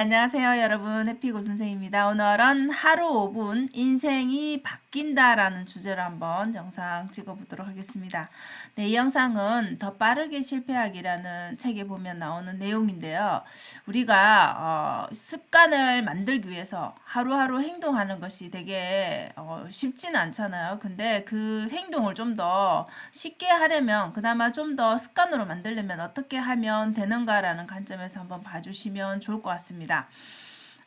안녕하세요, 여러분. 해피고 선생입니다. 오늘은 하루 5분 인생이 바뀐다라는 주제로 한번 영상 찍어보도록 하겠습니다. 네, 이 영상은 더 빠르게 실패하기라는 책에 보면 나오는 내용인데요. 우리가 습관을 만들기 위해서 하루하루 행동하는 것이 되게 쉽지는 않잖아요. 근데 그 행동을 좀 더 쉽게 하려면, 그나마 좀 더 습관으로 만들려면 어떻게 하면 되는가라는 관점에서 한번 봐주시면 좋을 것 같습니다.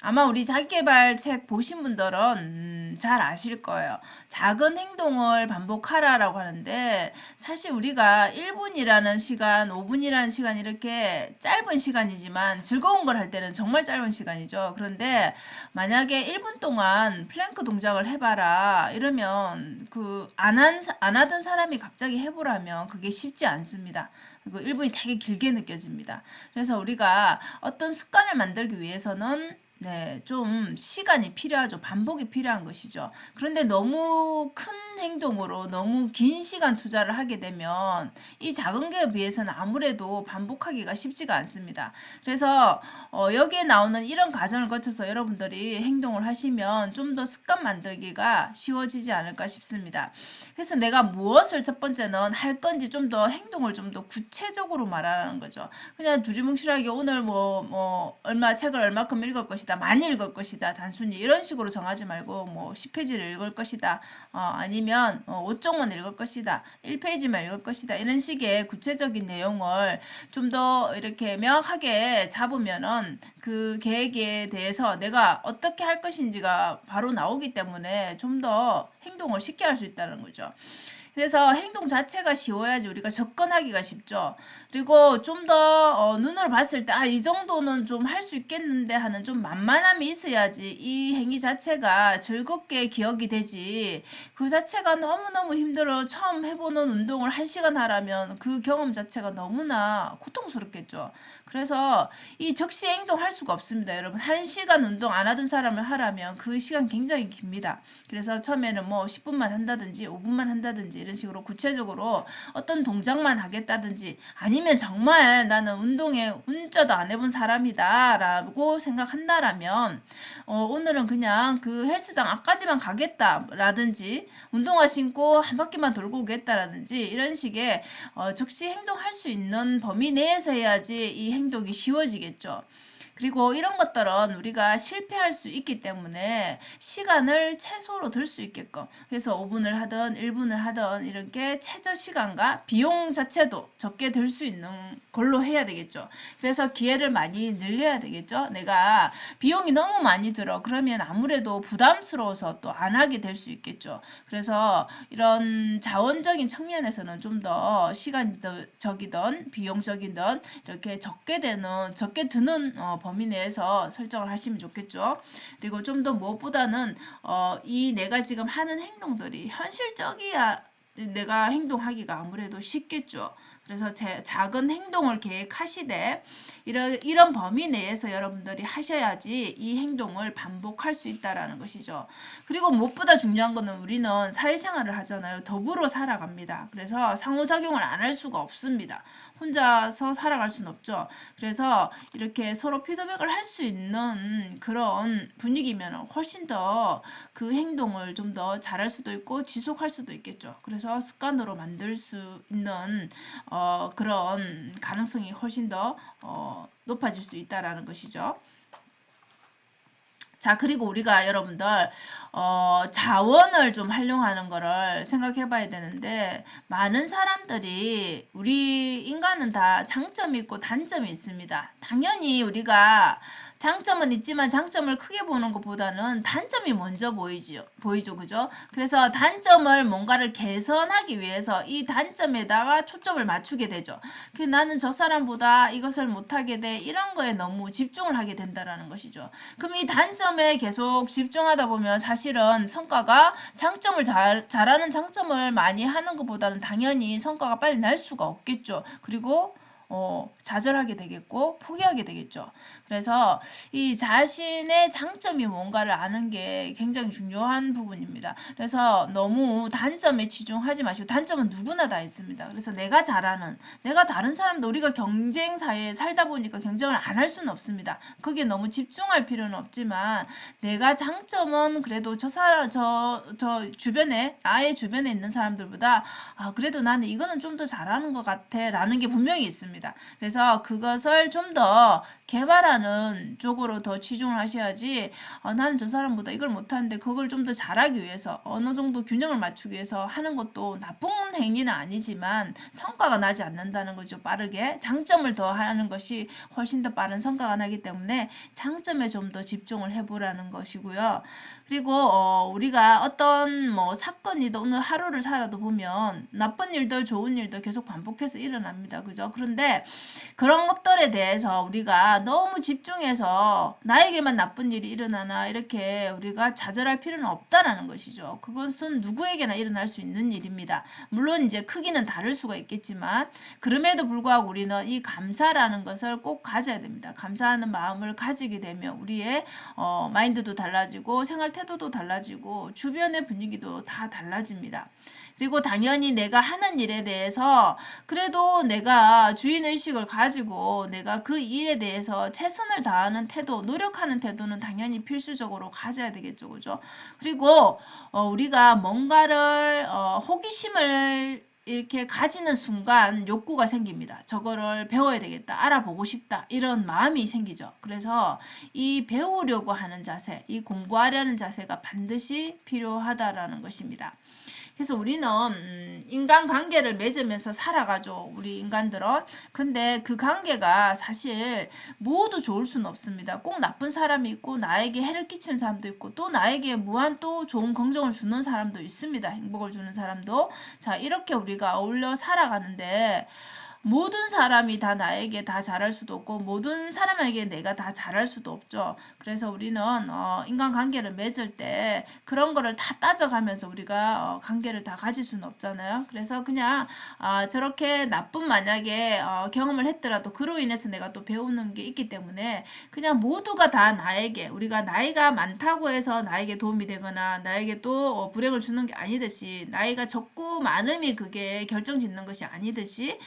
아마 우리 자기계발 책 보신 분들은 잘 아실 거예요. 작은 행동을 반복하라라고 하는데, 사실 우리가 1분이라는 시간, 5분이라는 시간, 이렇게 짧은 시간이지만 즐거운 걸 할 때는 정말 짧은 시간이죠. 그런데 만약에 1분 동안 플랭크 동작을 해봐라 이러면 안 하던 사람이 갑자기 해보라면 그게 쉽지 않습니다. 그리고 1분이 되게 길게 느껴집니다. 그래서 우리가 어떤 습관을 만들기 위해서는 좀 시간이 필요하죠. 반복이 필요한 것이죠. 그런데 너무 큰 행동으로 너무 긴 시간 투자를 하게 되면 이 작은 거에 비해서는 아무래도 반복하기가 쉽지가 않습니다. 그래서 여기에 나오는 이런 과정을 거쳐서 여러분들이 행동을 하시면 좀 더 습관 만들기가 쉬워지지 않을까 싶습니다. 그래서 내가 무엇을 첫 번째는 할 건지 좀 더 행동을 좀 더 구체적으로 말하는 거죠. 그냥 두리뭉실하게 오늘 책을 얼마큼 읽을 것이다, 많이 읽을 것이다, 단순히 이런 식으로 정하지 말고 10페이지를 읽을 것이다, 아니면 5쪽만 읽을 것이다, 1페이지만 읽을 것이다, 이런 식의 구체적인 내용을 좀 더 이렇게 명확하게 잡으면은 그 계획에 대해서 내가 어떻게 할 것인지가 바로 나오기 때문에 좀 더 행동을 쉽게 할 수 있다는 거죠. 그래서 행동 자체가 쉬워야지 우리가 접근하기가 쉽죠. 그리고 좀 더 눈으로 봤을 때 이 정도는 좀 할 수 있겠는데 하는 좀 만만함이 있어야지 이 행위 자체가 즐겁게 기억이 되지, 그 자체가 너무너무 힘들어 처음 해보는 운동을 1시간 하라면 그 경험 자체가 너무나 고통스럽겠죠. 그래서 이 적시 행동할 수가 없습니다. 여러분, 1시간 운동 안 하던 사람을 하라면 그 시간 굉장히 깁니다. 그래서 처음에는 10분만 한다든지 5분만 한다든지 이런 식으로 구체적으로 어떤 동작만 하겠다든지, 아니면 정말 나는 운동에 운자도 안 해본 사람이다 라고 생각한다라면 오늘은 그냥 그 헬스장 앞까지만 가겠다 라든지, 운동화 신고 한 바퀴만 돌고 오겠다라든지, 이런 식의 즉시 행동할 수 있는 범위 내에서 해야지 이 행동이 쉬워지겠죠. 그리고 이런 것들은 우리가 실패할 수 있기 때문에 시간을 최소로 들 수 있게끔, 그래서 5분을 하든 1분을 하든 이렇게 최저 시간과 비용 자체도 적게 들 수 있는 걸로 해야 되겠죠. 그래서 기회를 많이 늘려야 되겠죠. 내가 비용이 너무 많이 들어 그러면 아무래도 부담스러워서 또 안 하게 될 수 있겠죠. 그래서 이런 자원적인 측면에서는 좀 더 시간적이든 비용적이든 이렇게 적게 드는 범위 내에서 설정을 하시면 좋겠죠. 그리고 좀 더 무엇보다는 이 내가 지금 하는 행동들이 현실적이야 내가 행동하기가 아무래도 쉽겠죠. 그래서 작은 행동을 계획하시되 이런 범위 내에서 여러분들이 하셔야지 이 행동을 반복할 수 있다라는 것이죠. 그리고 무엇보다 중요한 거는 우리는 사회생활을 하잖아요. 더불어 살아갑니다. 그래서 상호작용을 안 할 수가 없습니다. 혼자서 살아갈 수는 없죠. 그래서 이렇게 서로 피드백을 할 수 있는 그런 분위기면 훨씬 더 그 행동을 좀 더 잘할 수도 있고 지속할 수도 있겠죠. 그래서 습관으로 만들 수 있는 그런 가능성이 훨씬 더 높아질 수 있다라는 것이죠. 자, 그리고 우리가 여러분들 자원을 좀 활용하는 거를 생각해 봐야 되는데, 많은 사람들이, 우리 인간은 다 장점이 있고 단점이 있습니다. 당연히 우리가 장점은 있지만 장점을 크게 보는 것보다는 단점이 먼저 보이죠, 그죠? 그래서 단점을 뭔가를 개선하기 위해서 이 단점에다가 초점을 맞추게 되죠. 나는 저 사람보다 이것을 못하게 돼, 이런 거에 너무 집중을 하게 된다라는 것이죠. 그럼 이 단점에 계속 집중하다 보면 사실은 성과가, 장점을 잘하는 장점을 많이 하는 것보다는 당연히 성과가 빨리 날 수가 없겠죠. 그리고 좌절하게 되겠고 포기하게 되겠죠. 그래서 이 자신의 장점이 뭔가를 아는 게 굉장히 중요한 부분입니다. 그래서 너무 단점에 치중하지 마시고 단점은 누구나 다 있습니다. 그래서 내가 잘하는 내가 다른 사람도 우리가 경쟁 사회에 살다 보니까 경쟁을 안 할 수는 없습니다. 그게 너무 집중할 필요는 없지만 내가 장점은 그래도 저 주변에 나의 주변에 있는 사람들보다 그래도 나는 이거는 좀 더 잘하는 것 같아 라는 게 분명히 있습니다. 그래서 그것을 좀 더 개발하는 쪽으로 더 치중을 하셔야지 나는 저 사람보다 이걸 못하는데 그걸 좀 더 잘하기 위해서 어느 정도 균형을 맞추기 위해서 하는 것도 나쁜 행위는 아니지만 성과가 나지 않는다는 거죠. 빠르게 장점을 더 하는 것이 훨씬 더 빠른 성과가 나기 때문에 장점에 좀 더 집중을 해보라는 것이고요. 그리고 우리가 어떤 뭐 사건이든 오늘 하루를 살아도 보면 나쁜 일들 좋은 일들 계속 반복해서 일어납니다. 그죠? 그런데 그런 것들에 대해서 우리가 너무 집중해서 나에게만 나쁜 일이 일어나나 이렇게 우리가 좌절할 필요는 없다라는 것이죠. 그것은 누구에게나 일어날 수 있는 일입니다. 물론 이제 크기는 다를 수가 있겠지만 그럼에도 불구하고 우리는 이 감사라는 것을 꼭 가져야 됩니다. 감사하는 마음을 가지게 되면 우리의 마인드도 달라지고 생활 태도도 달라지고 주변의 분위기도 다 달라집니다. 그리고 당연히 내가 하는 일에 대해서 그래도 내가 주인의식을 가지고 내가 그 일에 대해서 최선을 다하는 태도, 노력하는 태도는 당연히 필수적으로 가져야 되겠죠. 그죠? 그리고 우리가 뭔가를 호기심을 이렇게 가지는 순간 욕구가 생깁니다. 저거를 배워야 되겠다. 알아보고 싶다. 이런 마음이 생기죠. 그래서 이 배우려고 하는 자세, 이 공부하려는 자세가 반드시 필요하다라는 것입니다. 그래서 우리는 인간관계를 맺으면서 살아가죠. 우리 인간들은. 근데 그 관계가 사실 모두 좋을 수는 없습니다. 꼭 나쁜 사람이 있고 나에게 해를 끼치는 사람도 있고 또 나에게 무한 또 좋은 긍정을 주는 사람도 있습니다. 행복을 주는 사람도. 자, 이렇게 우리가 어울려 살아가는데 모든 사람이 다 나에게 다 잘할 수도 없고 모든 사람에게 내가 다 잘할 수도 없죠. 그래서 우리는 인간관계를 맺을 때 그런 거를 다 따져가면서 우리가 관계를 다 가질 수는 없잖아요. 그래서 그냥 저렇게 나쁜 만약에 경험을 했더라도 그로 인해서 내가 또 배우는 게 있기 때문에 그냥 모두가 다 나에게 우리가 나이가 많다고 해서 나에게 도움이 되거나 나에게 또 불행을 주는 게 아니듯이 나이가 적고 많음이 그게 결정짓는 것이 아니듯이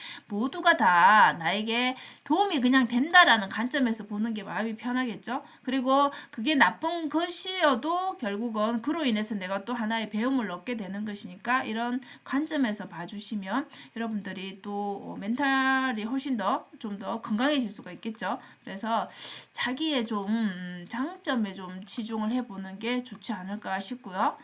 모두가 다 나에게 도움이 그냥 된다라는 관점에서 보는 게 마음이 편하겠죠. 그리고 그게 나쁜 것이어도 결국은 그로 인해서 내가 또 하나의 배움을 얻게 되는 것이니까 이런 관점에서 봐주시면 여러분들이 또 멘탈이 훨씬 더 좀 더 건강해질 수가 있겠죠. 그래서 자기의 좀 장점에 좀 치중을 해보는 게 좋지 않을까 싶고요.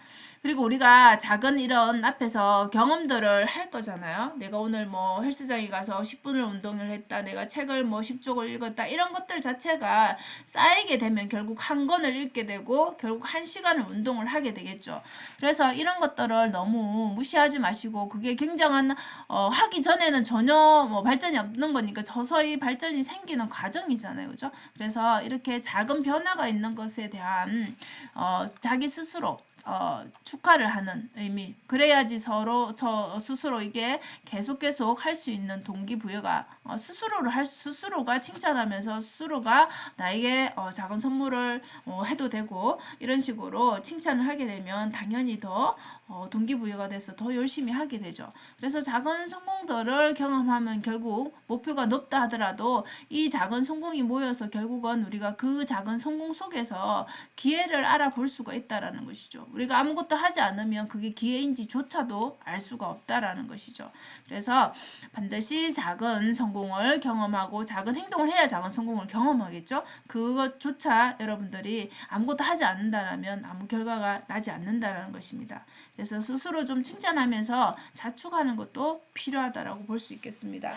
그리고 우리가 작은 이런 앞에서 경험들을 할 거잖아요. 내가 오늘 뭐 헬스장에 가서 10분을 운동을 했다. 내가 책을 뭐 10쪽을 읽었다. 이런 것들 자체가 쌓이게 되면 결국 한 권을 읽게 되고 결국 1시간을 운동을 하게 되겠죠. 그래서 이런 것들을 너무 무시하지 마시고 그게 굉장한 하기 전에는 전혀 뭐 발전이 없는 거니까 서서히 발전이 생기는 과정이잖아요. 그죠? 그래서 이렇게 작은 변화가 있는 것에 대한 자기 스스로 축하를 하는 의미. 그래야지 서로 저 스스로 이게 계속 할 수 있는 동기부여가 스스로가 칭찬하면서 스스로가 나에게 작은 선물을 해도 되고 이런 식으로 칭찬을 하게 되면 당연히 더 동기부여가 돼서 더 열심히 하게 되죠. 그래서 작은 성공들을 경험하면 결국 목표가 높다 하더라도 이 작은 성공이 모여서 결국은 우리가 그 작은 성공 속에서 기회를 알아볼 수가 있다라는 것이죠. 우리가 아무것도 하지 않으면 그게 기회인지조차도 알 수가 없다라는 것이죠. 그래서 반드시 작은 성공을 경험하고 작은 행동을 해야 작은 성공을 경험하겠죠. 그것조차 여러분들이 아무것도 하지 않는다면 아무 결과가 나지 않는다는 것입니다. 그래서 스스로 좀 칭찬하면서 자축하는 것도 필요하다라고 볼 수 있겠습니다.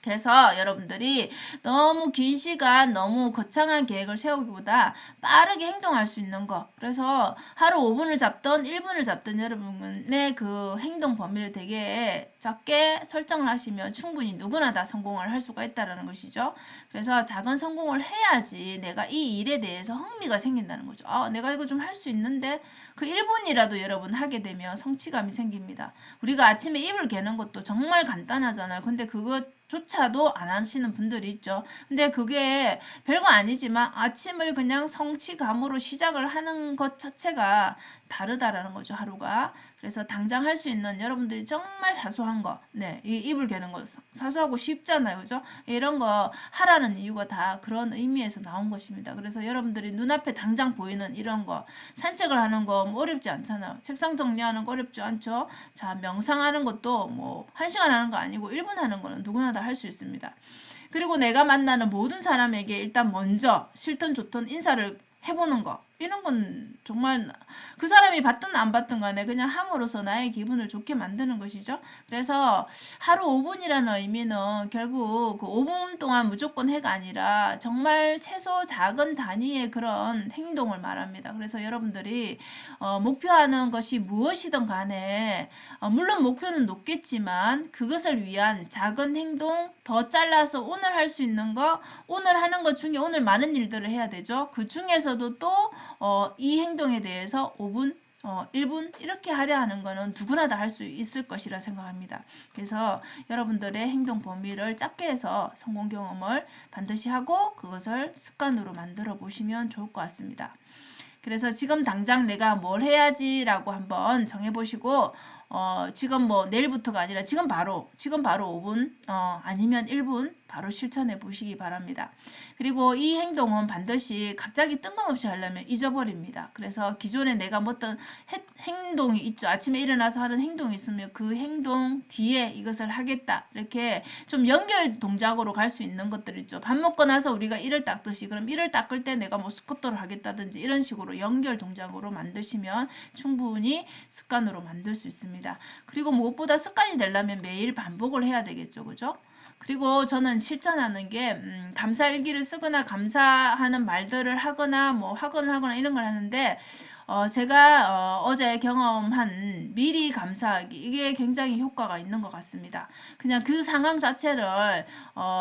그래서 여러분들이 너무 긴 시간 너무 거창한 계획을 세우기보다 빠르게 행동할 수 있는 거. 그래서 하루 5분을 잡던 1분을 잡던 여러분의 그 행동 범위를 되게 작게 설정을 하시면 충분히 누구나 다 성공을 할 수가 있다는 것이죠. 그래서 작은 성공을 해야지 내가 이 일에 대해서 흥미가 생긴다는 거죠. 내가 이거 좀 할 수 있는데 그 1분이라도 여러분 하게 되면 성취감이 생깁니다. 우리가 아침에 이불 개는 것도 정말 간단하잖아요. 근데 그것 조차도 안 하시는 분들이 있죠. 근데 그게 별거 아니지만 아침을 그냥 성취감으로 시작을 하는 것 자체가 다르다라는 거죠, 하루가. 그래서 당장 할 수 있는 여러분들이 정말 사소한 거, 네, 이 이불 개는 거 사소하고 쉽잖아요, 그죠? 이런 거 하라는 이유가 다 그런 의미에서 나온 것입니다. 그래서 여러분들이 눈앞에 당장 보이는 이런 거, 산책을 하는 거 뭐 어렵지 않잖아요. 책상 정리하는 거 어렵지 않죠? 자, 명상하는 것도 뭐 1시간 하는 거 아니고 1분 하는 거는 누구나 다 할 수 있습니다. 그리고 내가 만나는 모든 사람에게 일단 먼저 싫든 좋든 인사를 해보는 거. 이런 건 정말 그 사람이 받든 안 받든 간에 그냥 함으로써 나의 기분을 좋게 만드는 것이죠. 그래서 하루 5분이라는 의미는 결국 그 5분 동안 무조건 해가 아니라 정말 최소 작은 단위의 그런 행동을 말합니다. 그래서 여러분들이 목표하는 것이 무엇이든 간에 물론 목표는 높겠지만 그것을 위한 작은 행동 더 잘라서 오늘 할 수 있는 거 오늘 하는 것 중에 오늘 많은 일들을 해야 되죠. 그 중에서도 또 이 행동에 대해서 5분 1분 이렇게 하려 하는 거는 누구나 다 할 수 있을 것이라 생각합니다. 그래서 여러분들의 행동 범위를 작게 해서 성공 경험을 반드시 하고 그것을 습관으로 만들어 보시면 좋을 것 같습니다. 그래서 지금 당장 내가 뭘 해야지라고 한번 정해보시고 지금 뭐 내일부터가 아니라 지금 바로 5분 아니면 1분 바로 실천해 보시기 바랍니다. 그리고 이 행동은 반드시 갑자기 뜬금없이 하려면 잊어버립니다. 그래서 기존에 내가 뭐 어떤 행동이 있죠. 아침에 일어나서 하는 행동이 있으면 그 행동 뒤에 이것을 하겠다. 이렇게 좀 연결 동작으로 갈 수 있는 것들 있죠. 밥 먹고 나서 우리가 이를 닦듯이 그럼 이를 닦을 때 내가 뭐 스쿼트를 하겠다든지 이런 식으로 연결 동작으로 만드시면 충분히 습관으로 만들 수 있습니다. 그리고 무엇보다 습관이 되려면 매일 반복을 해야 되겠죠. 그죠? 그리고 저는 실천하는 게 감사일기를 쓰거나 감사하는 말들을 하거나 뭐 학원을 하거나 이런 걸 하는데 제가 어제 경험한 미리 감사하기 이게 굉장히 효과가 있는 것 같습니다. 그냥 그 상황 자체를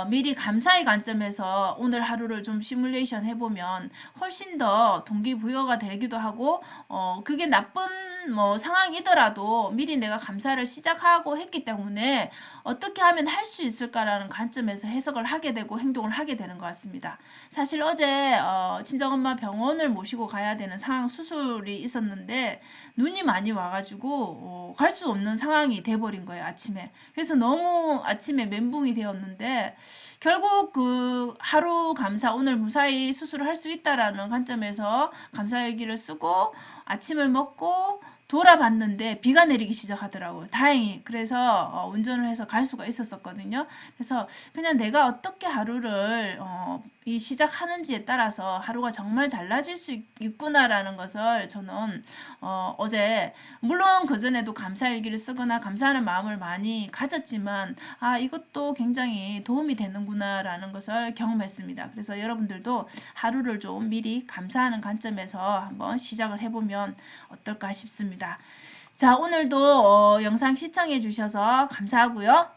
미리 감사의 관점에서 오늘 하루를 좀 시뮬레이션 해보면 훨씬 더 동기부여가 되기도 하고 그게 나쁜 뭐 상황이더라도 미리 내가 감사를 시작하고 했기 때문에 어떻게 하면 할 수 있을까라는 관점에서 해석을 하게 되고 행동을 하게 되는 것 같습니다. 사실 어제 친정엄마 병원을 모시고 가야 되는 상황 수술이 있었는데 눈이 많이 와가지고 갈 수 없는 상황이 돼버린 거예요. 아침에. 그래서 너무 아침에 멘붕이 되었는데 결국 그 하루 감사 오늘 무사히 수술을 할 수 있다라는 관점에서 감사일기를 쓰고 아침을 먹고 돌아봤는데 비가 내리기 시작하더라고요. 다행히. 그래서 운전을 해서 갈 수가 있었거든요. 그래서 그냥 내가 어떻게 하루를 이 시작하는지에 따라서 하루가 정말 달라질 수 있구나라는 것을 저는 어제 물론 그전에도 감사일기를 쓰거나 감사하는 마음을 많이 가졌지만 이것도 굉장히 도움이 되는구나라는 것을 경험했습니다. 그래서 여러분들도 하루를 좀 미리 감사하는 관점에서 한번 시작을 해보면 어떨까 싶습니다. 자, 오늘도 영상 시청해 주셔서 감사하고요.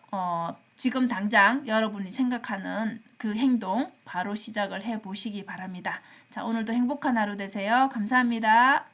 지금 당장 여러분이 생각하는 그 행동 바로 시작을 해 보시기 바랍니다. 자, 오늘도 행복한 하루 되세요. 감사합니다.